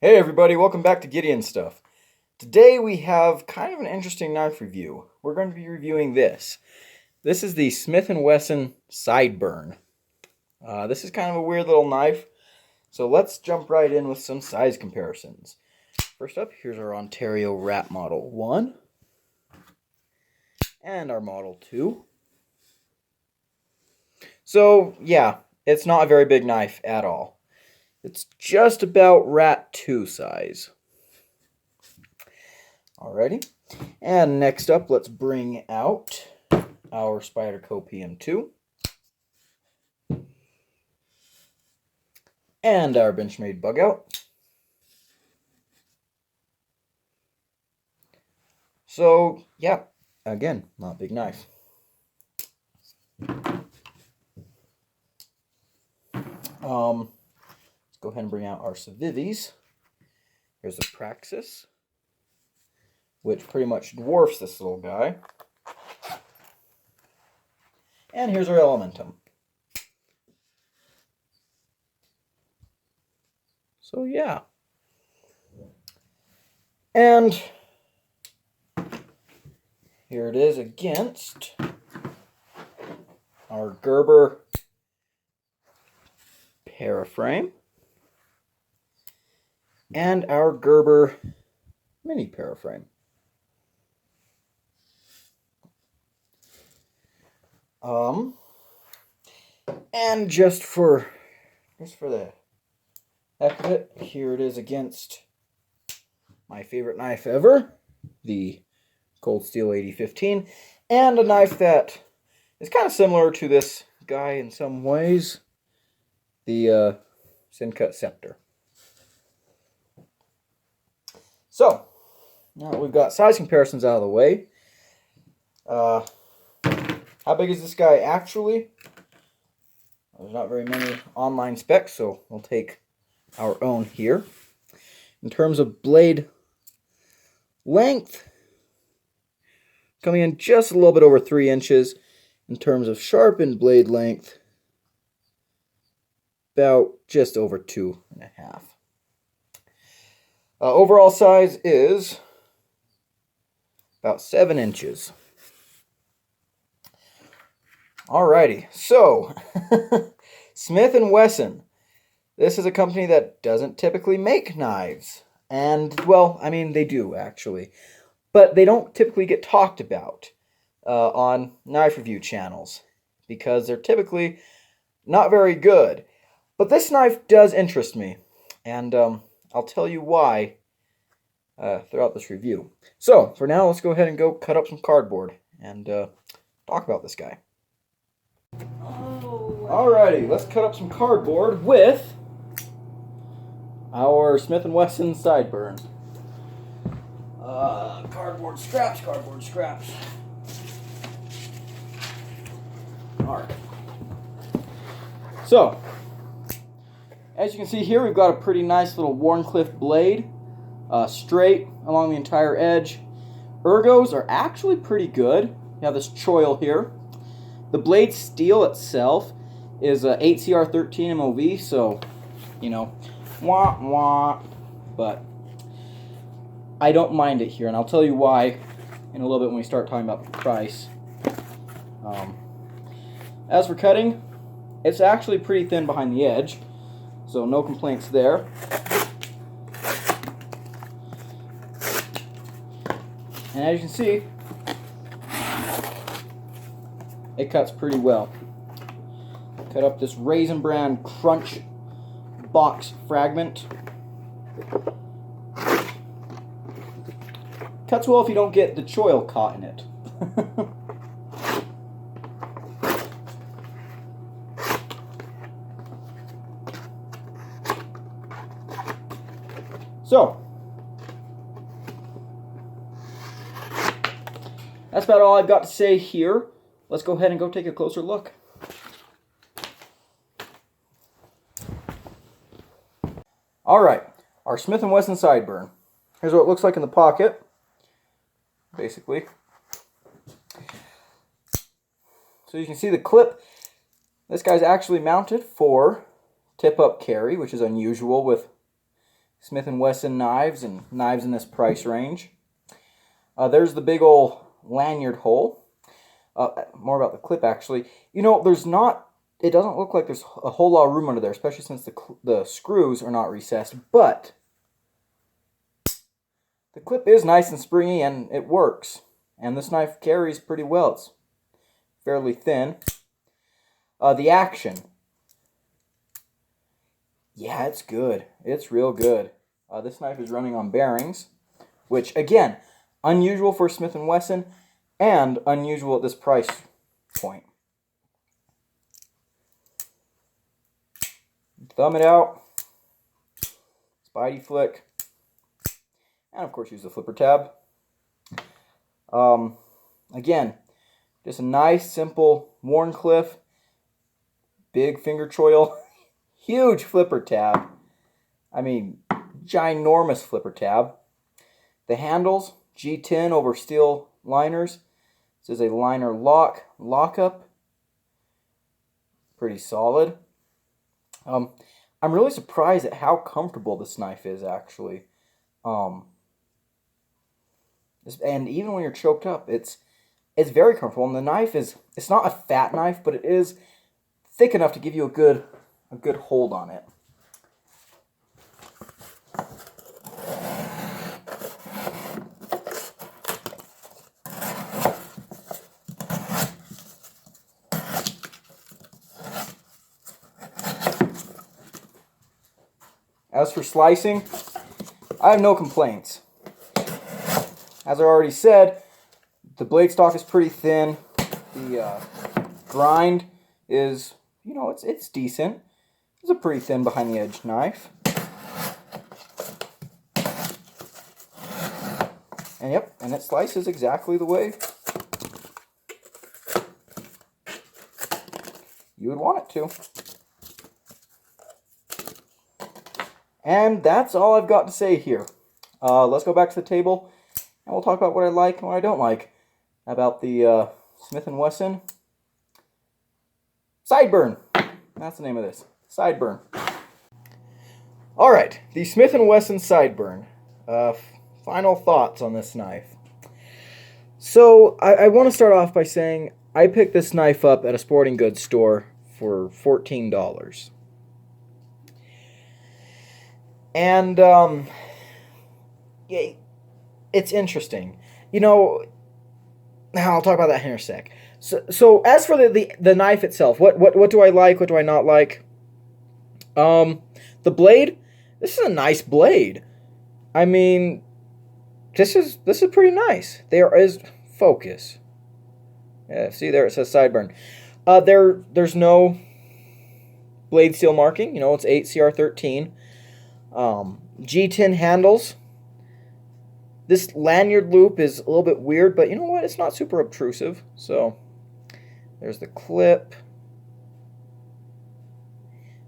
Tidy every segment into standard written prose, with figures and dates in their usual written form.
Hey everybody, welcome back to Gideon Stuff. Today we have kind of an interesting knife review. We're going to be reviewing this. This is the Smith & Wesson Sideburn. This is kind of a weird little knife, so let's jump right in with some size comparisons. First up, here's our Ontario Rat Model 1 and our Model 2. So yeah, it's not a very big knife at all. It's just about Rat 2 size. Alrighty, and next up, let's bring out our Spyderco PM2 and our Benchmade Bug Out. So yeah, again, not a big knife. Let's go ahead and bring out our Civivis. Here's the Praxis, which pretty much dwarfs this little guy. And here's our Elementum. So yeah. And here it is against our Gerber Paraframe and our Gerber Mini Paraframe. And just for the heck of it, here it is against my favorite knife ever, the Cold Steel 8015, and a knife that is kind of similar to this guy in some ways, the Syncut Scepter. So, now that we've got size comparisons out of the way, how big is this guy actually? There's not very many online specs, so we'll take our own here. In terms of blade length, coming in just a little bit over 3 inches. In terms of sharpened blade length, about just over 2.5. Overall size is about 7 inches. Alrighty, so Smith & Wesson. This is a company that doesn't typically make knives. And, well, I mean, they do, actually. But they don't typically get talked about on knife review channels because they're typically not very good. But this knife does interest me, and I'll tell you why throughout this review. So, for now, let's go ahead and go cut up some cardboard and talk about this guy. Alrighty, let's cut up some cardboard with our Smith & Wesson Sideburn. Cardboard scraps. Alright. So, as you can see here, we've got a pretty nice little Wharncliffe blade, straight along the entire edge. Ergos are actually pretty good. You have this choil here. The blade steel itself is a 8CR13 MOV, so, you know, wah wah, but I don't mind it here, and I'll tell you why in a little bit when we start talking about the price. As for cutting, it's actually pretty thin behind the edge, so no complaints there. And as you can see, it cuts pretty well. Cut up this Raisin Bran Crunch box fragment. Cuts well if you don't get the choil caught in it. So, that's about all I've got to say here. Let's go ahead and go take a closer look. Alright, our Smith & Wesson Sideburn. Here's what it looks like in the pocket, basically. So you can see the clip. This guy's actually mounted for tip-up carry, which is unusual with Smith & Wesson knives and knives in this price range. There's the big old lanyard hole. More about the clip, actually. You know, it doesn't look like there's a whole lot of room under there, especially since the screws are not recessed, but the clip is nice and springy and it works. And this knife carries pretty well. It's fairly thin. The action. Yeah, it's good. It's real good. This knife is running on bearings, which, again, unusual for Smith & Wesson and unusual at this price point. Thumb it out. Spidey flick. And, of course, use the flipper tab. Again, just a nice, simple Wharncliffe, big finger choil, huge flipper tab. I mean, ginormous flipper tab. The handles, G10 over steel liners. This is a liner lockup. Pretty solid. I'm really surprised at how comfortable this knife is, actually. And even when you're choked up, it's very comfortable. And the knife it's not a fat knife, but it is thick enough to give you a good hold on it. As for slicing, I have no complaints. As I already said, the blade stock is pretty thin. The grind is, it's decent. It's a pretty thin behind the edge knife. And yep, and it slices exactly the way you would want it to. And that's all I've got to say here. Let's go back to the table, and we'll talk about what I like and what I don't like about the Smith & Wesson Sideburn. That's the name of this. Sideburn. Alright, the Smith & Wesson Sideburn. Final thoughts on this knife. So, I want to start off by saying I picked this knife up at a sporting goods store for $14. And, yeah, it's interesting. I'll talk about that in a sec. So as for the knife itself, what do I like? What do I not like? The blade. This is a nice blade. I mean, this is pretty nice. There is focus. Yeah, see there it says Sideburn. There's no blade steel marking. It's 8CR13. G10 handles. This lanyard loop is a little bit weird, but you know what? It's not super obtrusive. So, there's the clip.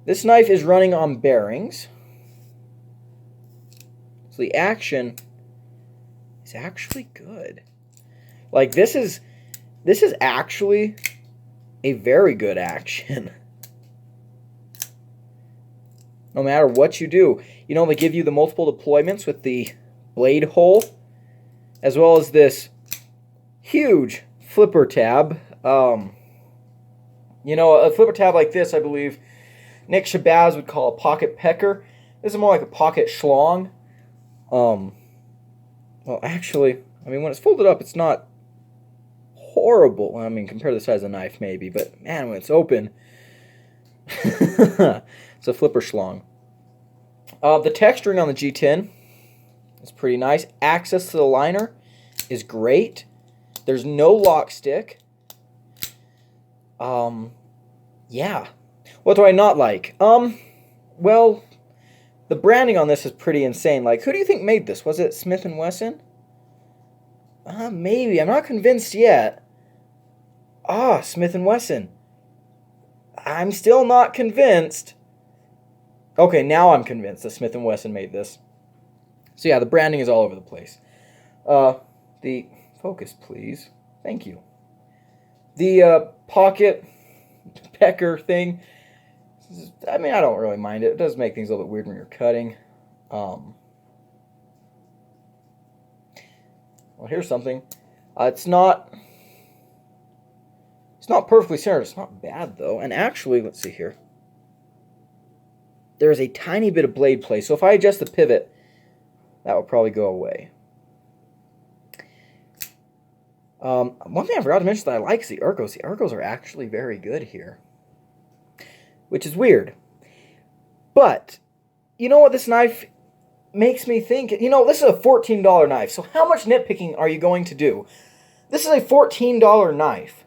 This knife is running on bearings. So the action is actually good. Like, this is actually a very good action. No matter what you do. They give you the multiple deployments with the blade hole, as well as this huge flipper tab. A flipper tab like this, I believe, Nick Shabazz would call a pocket pecker. This is more like a pocket schlong. Well, actually, when it's folded up, it's not horrible. Compared to the size of the knife, maybe. But, man, when it's open, it's a flipper schlong. The texturing on the G10 is pretty nice. Access to the liner is great. There's no lock stick. Yeah. What do I not like? Well, the branding on this is pretty insane. Like, who do you think made this? Was it Smith & Wesson? Maybe. I'm not convinced yet. Smith & Wesson. I'm still not convinced. Okay, now I'm convinced that Smith & Wesson made this. So yeah, the branding is all over the place. The focus, please. Thank you. The pocket pecker thing. I don't really mind it. It does make things a little bit weird when you're cutting. Well, here's something. It's not perfectly centered. It's not bad, though. And actually, let's see here. There's a tiny bit of blade play. So if I adjust the pivot, that will probably go away. One thing I forgot to mention that I like is the ergos. The ergos are actually very good here, which is weird. But, you know what this knife makes me think? You know, this is a $14 knife, so how much nitpicking are you going to do? This is a $14 knife.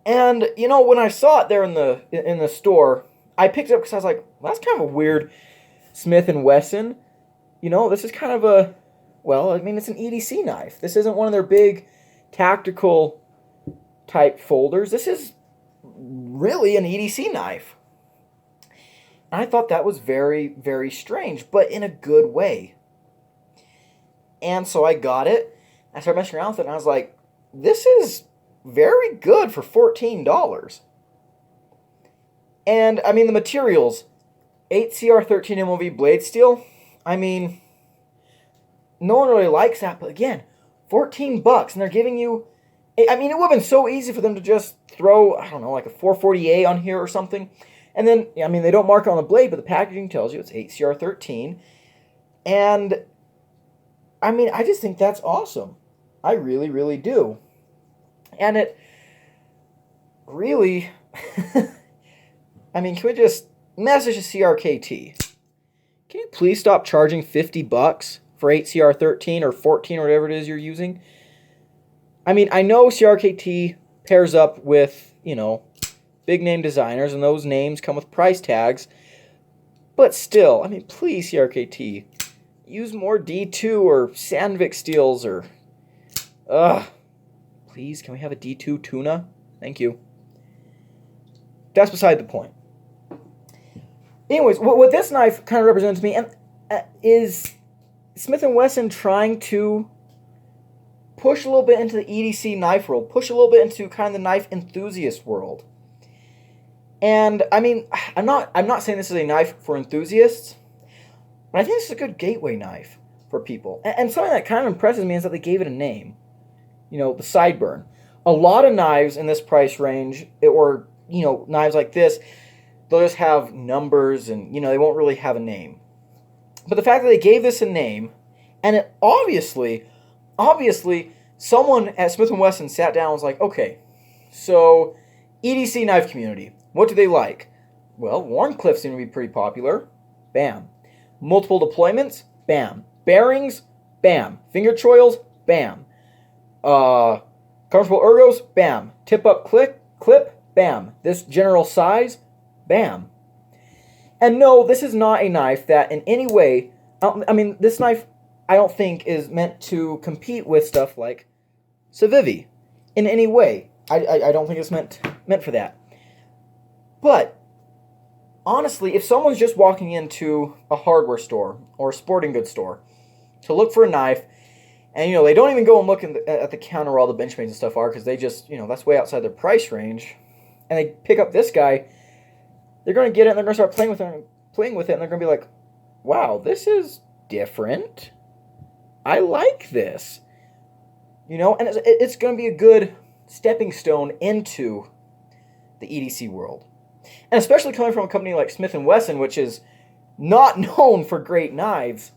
And, you know, when I saw it there in the store, I picked it up because I was like, well, that's kind of a weird Smith & Wesson. You know, this is kind of a... Well, I mean, it's an EDC knife. This isn't one of their big tactical type folders. This is really an EDC knife. And I thought that was very, very strange, but in a good way. And so I got it. I started messing around with it, and I was like, this is very good for $14. And, I mean, the materials, 8CR13 MOV blade steel, I mean... No one really likes that, but again, $14, and they're giving you... I mean, it would have been so easy for them to just throw, I don't know, like a 440A on here or something. And then, I mean, they don't mark it on the blade, but the packaging tells you it's 8CR13. And, I mean, I just think that's awesome. I really, really do. And it really... I mean, can we just message a CRKT? Can you please stop charging $50 for 8CR13 or 14 or whatever it is you're using? I mean, I know CRKT pairs up with, you know, big name designers, and those names come with price tags. But still, I mean, please, CRKT, use more D2 or Sandvik steels or... Please, can we have a D2 tuna? Thank you. That's beside the point. Anyways, what this knife kind of represents to me is Smith & Wesson trying to push a little bit into the EDC knife world, push a little bit into kind of the knife enthusiast world. And, I mean, I'm not saying this is a knife for enthusiasts, but I think this is a good gateway knife for people. And something that kind of impresses me is that they gave it a name. You know, the Sideburn. A lot of knives in this price range, or, you know, knives like this, they'll just have numbers and, you know, they won't really have a name. But the fact that they gave this a name, and it obviously, someone at Smith & Wesson sat down and was like, okay, so EDC knife community, what do they like? Well, Warncliffs seem to be pretty popular. Bam. Multiple deployments? Bam. Bearings? Bam. Finger choils? Bam. Comfortable ergos? Bam. Tip-up clip? Bam. This general size? Bam. And no, this is not a knife that in any way... I mean, this knife, I don't think, is meant to compete with stuff like Civivi in any way. I don't think it's meant for that. But, honestly, if someone's just walking into a hardware store or a sporting goods store to look for a knife, and, you know, they don't even go and look at the counter where all the benchmarks and stuff are, because they just, you know, that's way outside their price range, and they pick up this guy, they're going to get it, and they're going to start playing with it, and they're going to be like, wow, this is different. I like this. You know, and it's going to be a good stepping stone into the EDC world. And especially coming from a company like Smith & Wesson, which is not known for great knives,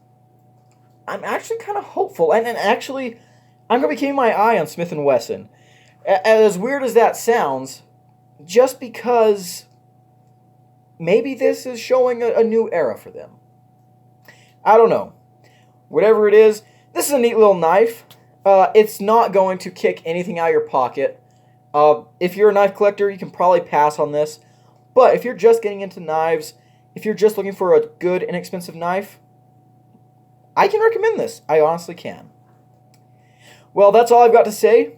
I'm actually kind of hopeful. And actually, I'm going to be keeping my eye on Smith & Wesson. As weird as that sounds, just because maybe this is showing a new era for them. I don't know. Whatever it is, this is a neat little knife. It's not going to kick anything out of your pocket. If you're a knife collector, you can probably pass on this. But if you're just getting into knives, if you're just looking for a good, inexpensive knife, I can recommend this. I honestly can. Well, that's all I've got to say.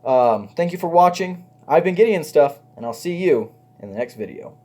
Thank you for watching. I've been Gideon Stuff, and I'll see you in the next video.